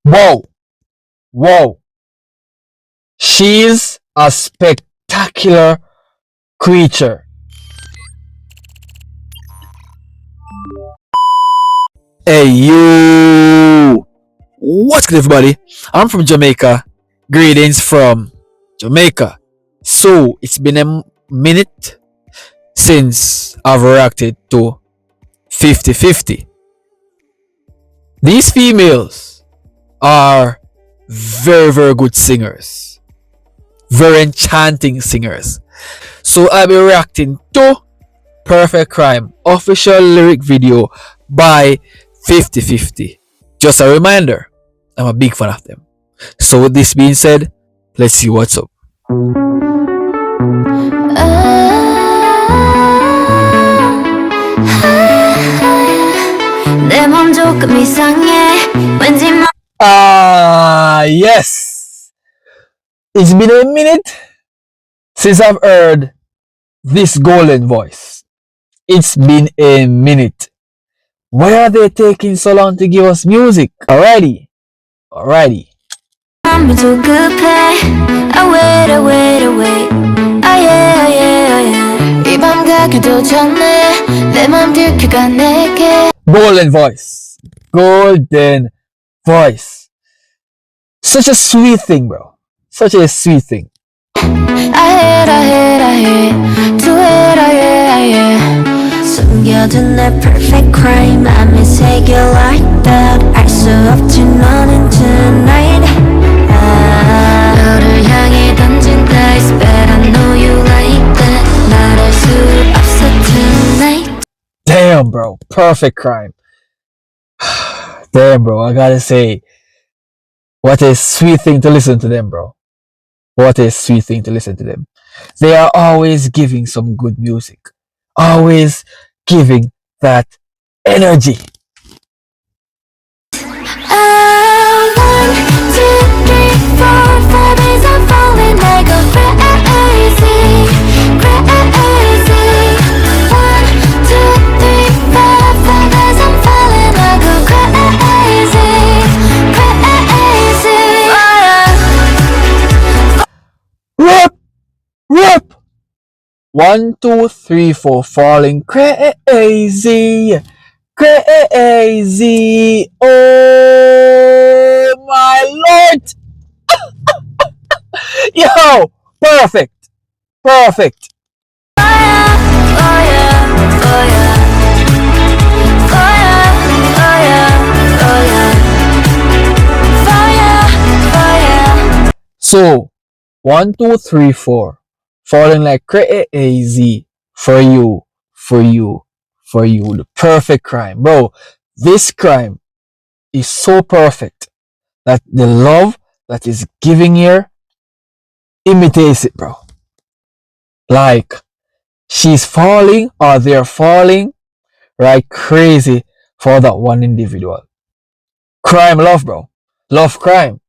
Whoa, whoa. She's a spectacular creature. Hey, you. What's good, everybody? I'm from Jamaica. Greetings from Jamaica. So, it's been a minute since I've reacted to 50-50. These females are very, very good singers, very enchanting singers. So I'll be reacting to Perfect Crime official lyric video by 50-50. Just a reminder, I'm a big fan of them. So with this being said, let's see what's up. Yes. It's been a minute since I've heard this golden voice. It's been a minute. Why are they taking so long to give us music? Alrighty. Golden voice. Golden voice. Such a sweet thing, bro. Such a sweet thing. 숨겨둔 내 perfect crime 맘에 새겨 like that 알 수 없지 너는 tonight 너를 향해 던진 dice but I know you like that 말할 수 없어 tonight. Damn, bro. Perfect crime. Damn, bro. I gotta say, what a sweet thing to listen to them, bro. What a sweet thing to listen to them. They are always giving some good music. Always giving that energy. Rip! 1, 2, 3, 4, falling crazy. Oh my lord! Yo! Perfect! So, 1, 2, 3, 4. Falling like crazy for you. The perfect crime. Bro, this crime is so perfect that the love that is giving here imitates it, bro. Like, she's falling or they're falling like crazy for that one individual. Crime love, bro. Love crime.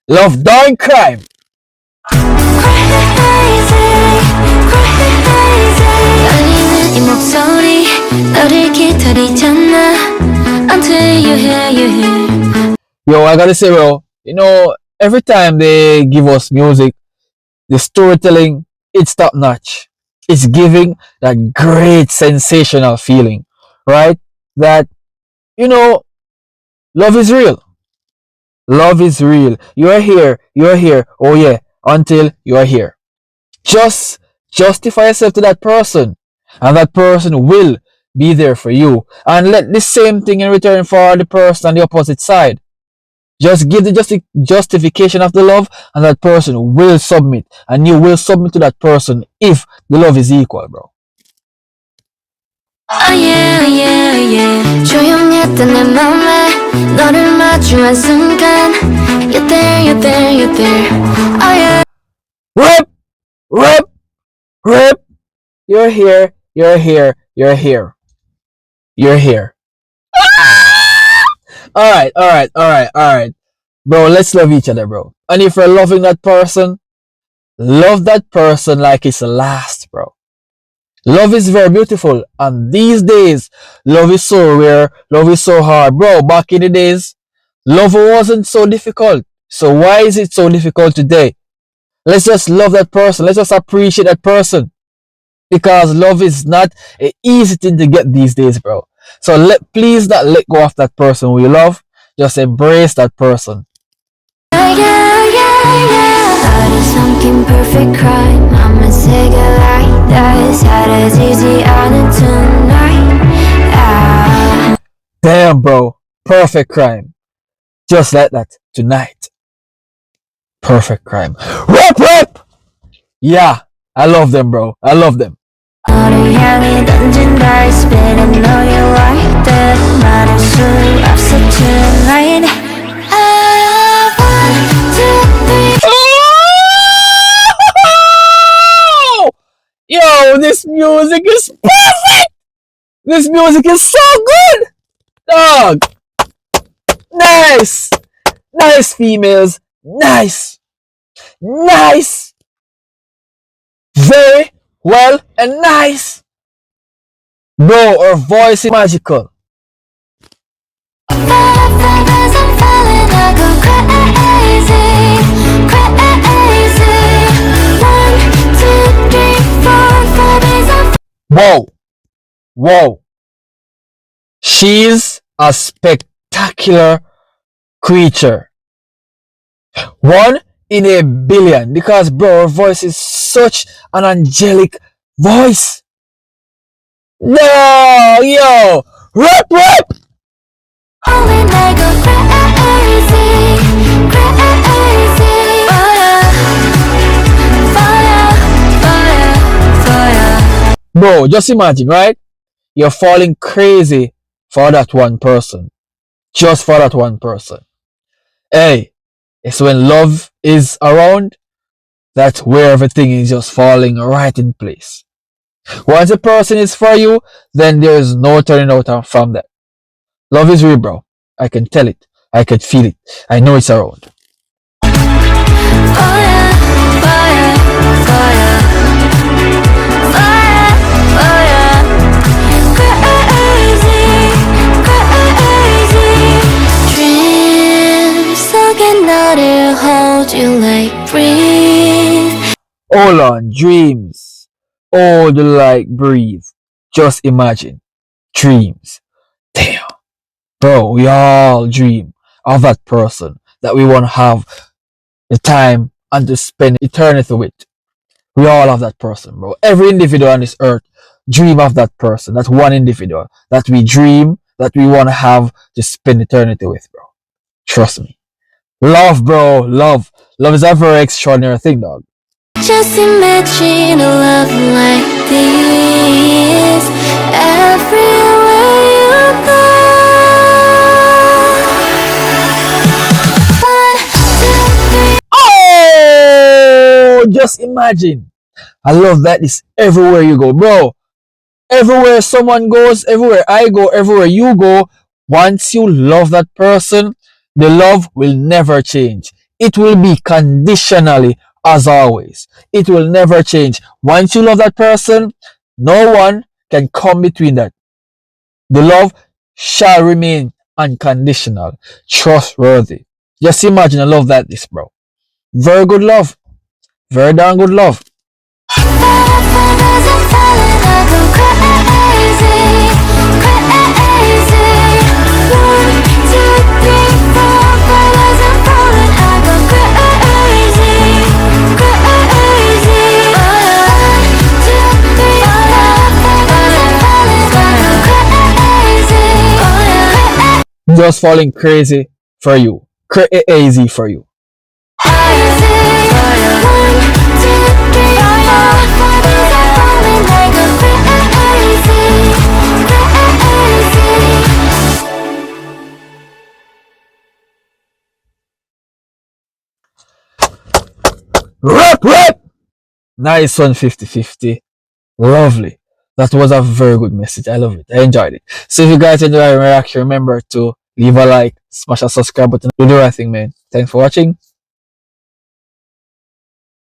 Love darn crime. Yo, I gotta say, bro, every time they give us music, the storytelling, it's top notch. It's giving that great sensational feeling, right? That, love is real. Love is real. You're here. Oh yeah, until you're here. Just justify yourself to that person, and that person will be there for you. And let the same thing in return for the person on the opposite side. Just give the justification of the love, and that person will submit, and you will submit to that person if the love is equal, bro. 조용했던 내 맘에 너를 마주한 순간 You're there Oh yeah Rip You're here Alright bro, let's love each other, bro. And if you're loving that person, love that person like it's the last, bro. Love is very beautiful, and these days, love is so rare, love is so hard. Bro, back in the days, Love wasn't so difficult. So why is it so difficult today? Let's just love that person. Let's just appreciate that person. Because love is not an easy thing to get these days, bro. So please not let go of that person we love. Just embrace that person. something perfect crime. I'ma take it like that. 사라지지 않은 tonight. Damn, bro. Perfect crime. Just like that. Tonight. Perfect crime. Rap, rap! Yeah. I love them, bro. I love them. 너를 향해 던진 dice, but I know you like that. 말할 수 없어 tonight. One, two, three. Oh! Yo, this music is perfect! This music is so good! Dog! Nice! Nice, females. Nice! Nice! Very well and nice. Bro, her voice is magical. Whoa. Whoa. She's a spectacular creature. 1 in a billion, because bro, her voice is such an angelic voice. No, yo, rap, rap. Bro, just imagine, right? You're falling crazy for that one person. Just for that one person. Hey, it's when love is around, that's where everything is just falling right in place. Once a person is for you, then there is no turning out from that. Love is real, bro. I can tell it. I can feel it. I know it's around. Hold on, dreams. Hold like breathe. Just imagine. Dreams. Damn. Bro, we all dream of that person that we want to have the time and to spend eternity with. We all have that person, bro. Every individual on this earth dream of that person. That one individual that we dream that we want to have to spend eternity with, bro. Trust me. Love, bro. Love. Love is a very extraordinary thing, dog. Just imagine a love like this everywhere you go. 1, 2, 3. Oh, just imagine. I love that. It's everywhere you go, bro. Everywhere someone goes, everywhere I go, everywhere you go, once you love that person, the love will never change. It will be conditionally as always. It will never change. Once you love that person, no one can come between that. The love shall remain unconditional, trustworthy. Just imagine a love like this, bro. Very good love. Very darn good love. Just falling crazy for you. Crazy for you. Rap, rap! Nice one, 50-50. Lovely. That was a very good message. I love it. I enjoyed it. So if you guys enjoyed my reaction, remember to leave a like, smash a subscribe button, do the right thing, man. Thanks for watching.